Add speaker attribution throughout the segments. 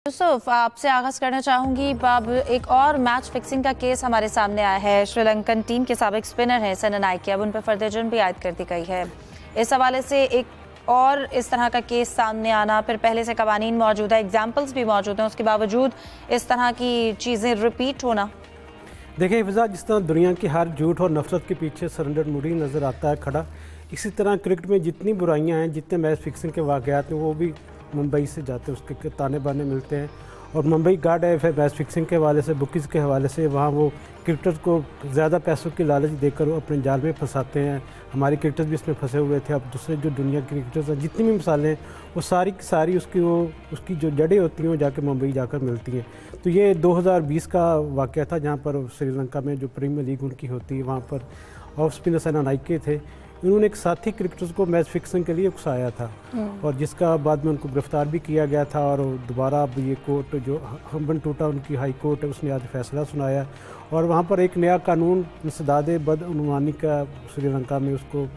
Speaker 1: यूसुफ, आपसे आगाज करना चाहूंगी। अब एक और मैच फिक्सिंग का केस हमारे सामने आया है। श्रीलंकन टीम के साबिक स्पिनर हैं सेना नाइके, अब उन पर फर्द जुर्म भी आयद कर दी गई है। इस हवाले से एक और इस तरह का केस सामने आना, फिर पहले से कवानीन मौजूद है, एग्जाम्पल्स भी मौजूद हैं, उसके बावजूद इस तरह की चीज़ें रिपीट होना।
Speaker 2: देखिए फिजा, जिस तरह दुनिया की हर झूठ और नफरत के पीछे सरेंडर मूडी नज़र आता है खड़ा, इसी तरह क्रिकेट में जितनी बुराइयां हैं, जितने मैच फिक्सिंग के वाक़यात हैं, वो भी मुंबई से जाते हैं, उसके ताने बाने मिलते हैं। और मुंबई गार्ड है फिर मैच फिक्सिंग के हवाले से, बुकीज़ के हवाले से, वहाँ वो क्रिकेटर्स को ज़्यादा पैसों की लालच देकर वो अपने जाल में फंसाते हैं। हमारे क्रिकेटर्स भी इसमें फंसे हुए थे। अब दूसरे जो दुनिया के क्रिकेटर्स हैं, जितनी भी मिसालें हैं, वो सारी की सारी उसकी जो जड़ें होती हैं वो जाकर मुंबई जाकर मिलती हैं। तो ये 2020 का वाक़या था, जहाँ पर श्रीलंका में जो प्रीमियर लीग उनकी होती है, वहाँ पर ऑफ स्पिनर सेना नाइके थे। इन्होंने एक साथी क्रिकेटर्स को मैच फिक्सिंग के लिए उकसाया था, और जिसका बाद में उनको गिरफ्तार भी किया गया था। और दोबारा अब ये कोर्ट जो हम्बन टूटा उनकी हाई कोर्ट है, उसने आज फैसला सुनाया, और वहाँ पर एक नया कानून इंसदादे बदअनुमानी का श्रीलंका में उसको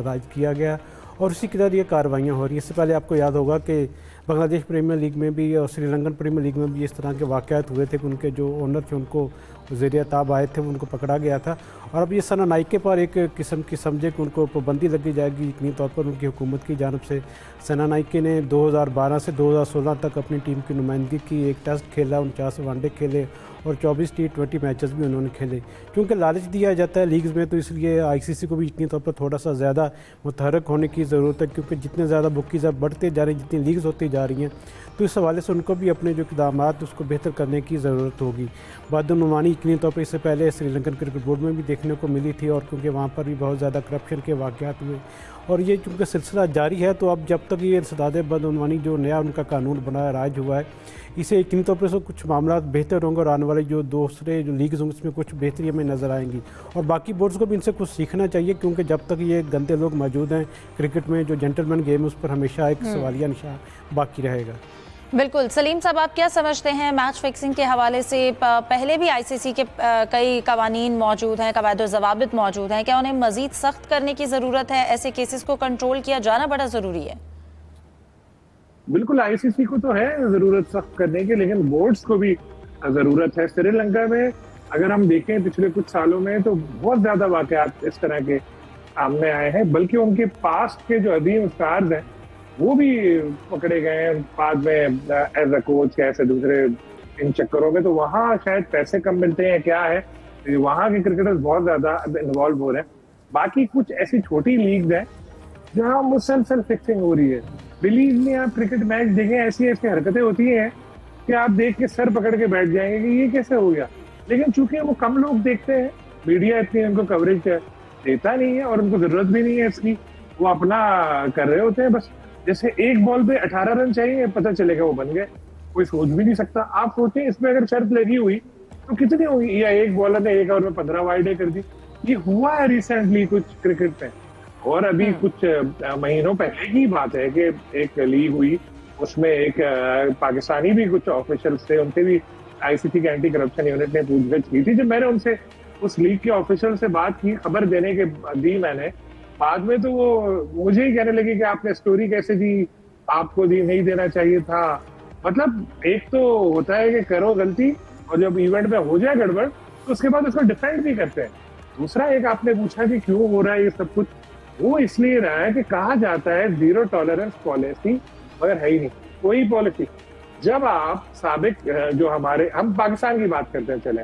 Speaker 2: राज किया गया, और उसी की तरह ये कार्रवाइयाँ हो रही हैं। इससे पहले आपको याद होगा कि बांग्लादेश प्रीमियर लीग में भी और श्रीलंकन प्रीमियर लीग में भी इस तरह के वाक़यात हुए थे कि उनके जो ओनर थे उनको ज़ेर ताब आए थे, उनको पकड़ा गया था। और अब ये सेना नाइके पर एक किस्म की समझे कि उनको पाबंदी लगी जाएगी यकीनी तौर पर उनकी हुकूमत की जानब से। सेना नाइके ने 2012 से 2016 तक अपनी टीम की नुमाइंदगी की, एक टेस्ट खेला, 49 वनडे खेले और 24 T20 मैचेस भी उन्होंने खेले। क्योंकि लालच दिया जाता है लीग्स में, तो इसलिए ICC को भी यकीनी तौर पर थोड़ा सा ज़्यादा मुतहरक होने की ज़रूरत है, क्योंकि जितने ज़्यादा बुकीज़ अब बढ़ते जा रही हैं, जितनी लीग्स होती जा रही हैं, तो इस हवाले से उनको भी अपने जो इक़दामात उसको बेहतर करने की ज़रूरत होगी। बदअनुमानी यकीनी तौर पर इससे पहले श्रीलंकन क्रिकेट बोर्ड में भी देखने को मिली थी, और क्योंकि वहाँ पर भी बहुत ज़्यादा करप्शन के वाक़यात हुए, और ये चूँकि सिलसिला जारी है, तो अब जब तक ये इंसदादे बदअनुमानी जो नया उनका कानून बना राज हुआ है, इसे यकीनी तौर पर कुछ मामला बेहतर होंगे, और आने वाले जो दूसरे जो लीग्स होंगे उसमें कुछ बेहतरी हमें नज़र आएंगी। और बाकी बोर्ड्स को भी इनसे कुछ सीखना चाहिए, क्योंकि जब तक ये गंदे लोग मौजूद हैं क्रिकेट में, जो जेंटलमैन गेम उस पर हमेशा एक सवालिया निशान बाकी रहेगा।
Speaker 1: बिल्कुल। सलीम साहब, आप क्या समझते हैं मैच फिक्सिंग के हवाले से? पहले भी ICC के कई कवानीन मौजूद हैं, कवायद और ज़वाबित मौजूद हैं, क्या उन्हें मज़ीद सख्त करने की ज़रूरत है? ऐसे केसेस को कंट्रोल किया जाना बड़ा ज़रूरी है।
Speaker 3: बिल्कुल, ICC को तो है ज़रूरत सख्त करने की, लेकिन बोर्ड्स को भी ज़रूरत है। श्रीलंका में अगर हम देखें पिछले कुछ सालों में, तो बहुत ज़्यादा वाक़यात इस तरह के सामने आए हैं, बल्कि उनके पास्ट के जो अदीम स्टार्स हैं वो भी पकड़े गए हैं बाद में एज अ कोच या ऐसे दूसरे इन चक्करों में। तो वहाँ शायद पैसे कम मिलते हैं, क्या है, वहाँ के क्रिकेटर्स बहुत ज़्यादा इन्वॉल्व हो रहे हैं। बाकी कुछ ऐसी छोटी लीग्स हैं जहाँ मुसलसल फिक्सिंग हो रही है। बिलीव में आप क्रिकेट मैच देखें, ऐसी ऐसी हरकतें होती हैं कि आप देख के सर पकड़ के बैठ जाएंगे कि ये कैसे हो गया। लेकिन चूंकि वो कम लोग देखते हैं, मीडिया इतनी उनको कवरेज देता नहीं है, और उनको जरूरत भी नहीं है इसकी, वो अपना कर रहे होते हैं बस। जैसे एक बॉल पे 18 रन चाहिए, पता चलेगा वो बन गए, कोई सोच भी नहीं सकता। आप सोचें इसमें अगर शर्त लगी हुई तो कितनी होगी, या एक बॉलर ने एक ओवर में 15 वाइडें कर दी। ये हुआ है रिसेंटली कुछ क्रिकेट में, और अभी कुछ महीनों पहले की बात है कि एक लीग हुई, उसमें एक पाकिस्तानी भी कुछ ऑफिशियल्स थे, उनसे भी ICC के एंटी करप्शन यूनिट ने पूछताछ की थी। जब मैंने उनसे उस लीग के ऑफिशियल से बात की, खबर देने के दी मैंने, बाद में तो वो मुझे ही कहने लगे कि आपने स्टोरी कैसे दी, आपको दी नहीं देना चाहिए था। मतलब एक तो होता है कि करो गलती, और जब इवेंट में हो जाए गड़बड़ तो उसके बाद उसको डिफेंड भी करते हैं। दूसरा, एक आपने पूछा कि क्यों हो रहा है ये सब कुछ, वो इसलिए रहा है कि कहा जाता है जीरो टॉलरेंस पॉलिसी, मगर है ही नहीं कोई पॉलिसी। जब आप साबिक जो हम पाकिस्तान की बात करते हैं, चले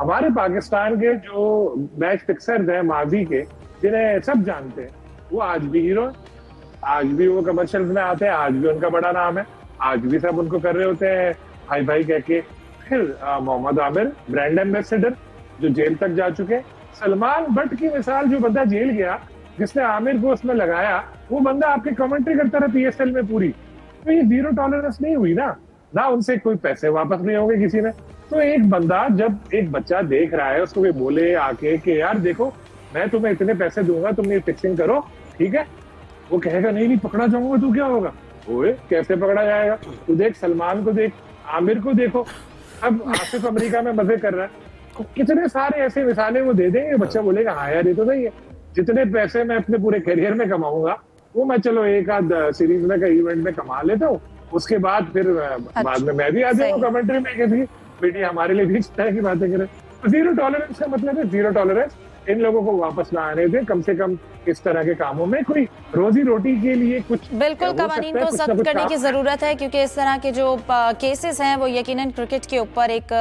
Speaker 3: हमारे पाकिस्तान के जो मैच फिक्सर्स हैं माजी के, जिन्हें सब जानते हैं, वो आज भी हीरो है, आज भी वो कमर्शियल्स में आते हैं, आज भी उनका बड़ा नाम है, आज भी सब उनको कर रहे होते हैं भाई भाई कह के। फिर मोहम्मद आमिर ब्रांड एम्बेसडर जो जेल तक जा चुके, सलमान बट की मिसाल, जो बंदा जेल गया जिसने आमिर को उसमें लगाया, वो बंदा आपके कमेंट्री करता रहा PSL में पूरी। तो ये जीरो टॉलरेंस नहीं हुई ना उनसे कोई पैसे वापस नहीं होंगे किसी ने। तो एक बंदा, जब एक बच्चा देख रहा है, उसको कोई बोले आके कि यार देखो मैं तुम्हें इतने पैसे दूंगा, तुम ये फिक्सिंग करो, ठीक है, वो कहेगा नहीं नहीं पकड़ा जाऊंगा, तू क्या होगा, ओए कैसे पकड़ा जाएगा। तू देख सलमान को, देख आमिर को, देखो अब आसिफ अमेरिका में मजे कर रहा है। तो कितने सारे ऐसे मिसालें वो दे देंगे, बच्चा बोलेगा हाँ यार ये तो सही है, जितने पैसे मैं अपने पूरे करियर में कमाऊंगा वो मैं चलो एक आध सीरीज में का इवेंट में कमा लेता हूँ, उसके बाद फिर बाद में मैं भी आ जाऊंगा कमेंट्री में कि मीडिया हमारे लिए भी इस तरह की बातें करे। तो जीरो टॉलरेंस का मतलब है जीरो टॉलरेंस, इन लोगों को वापस ना आने दें, कम से कम इस तरह के कामों में कोई रोजी रोटी के लिए कुछ
Speaker 1: बिल्कुल कवानीन को सख्त करने की जरूरत है, क्योंकि इस तरह के जो केसेस हैं वो यकीनन क्रिकेट के ऊपर एक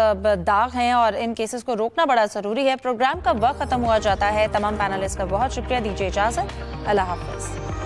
Speaker 1: दाग हैं और इन केसेस को रोकना बड़ा जरूरी है। प्रोग्राम का वक्त खत्म हुआ जाता है। तमाम पैनलिस्ट का बहुत शुक्रिया, दीजिए इजाजत, अल्लाह हाफिज।